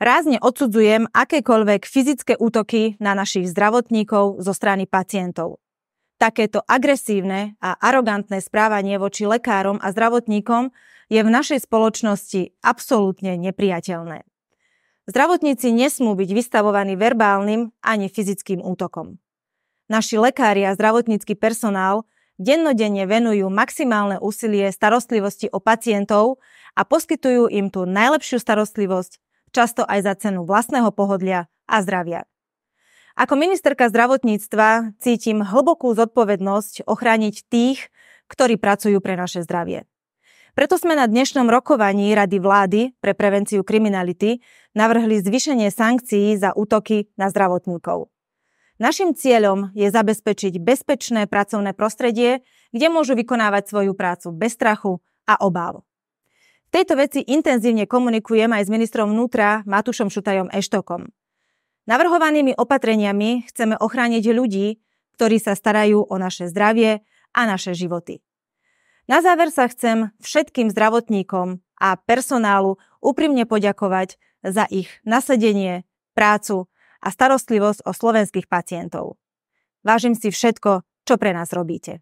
Rázne odsudzujem akékoľvek fyzické útoky na našich zdravotníkov zo strany pacientov. Takéto agresívne a arogantné správanie voči lekárom a zdravotníkom je v našej spoločnosti absolútne neprijateľné. Zdravotníci nesmú byť vystavovaní verbálnym ani fyzickým útokom. Naši lekári a zdravotnícky personál dennodenne venujú maximálne úsilie starostlivosti o pacientov a poskytujú im tú najlepšiu starostlivosť, často aj za cenu vlastného pohodlia a zdravia. Ako ministerka zdravotníctva cítim hlbokú zodpovednosť ochrániť tých, ktorí pracujú pre naše zdravie. Preto sme na dnešnom rokovaní Rady vlády pre prevenciu kriminality navrhli zvýšenie sankcií za útoky na zdravotníkov. Naším cieľom je zabezpečiť bezpečné pracovné prostredie, kde môžu vykonávať svoju prácu bez strachu a obáv. V tejto veci intenzívne komunikujem aj s ministrom vnútra Matúšom Šutajom Eštokom. Navrhovanými opatreniami chceme ochrániť ľudí, ktorí sa starajú o naše zdravie a naše životy. Na záver sa chcem všetkým zdravotníkom a personálu úprimne poďakovať za ich nasadenie, prácu a starostlivosť o slovenských pacientov. Vážim si všetko, čo pre nás robíte.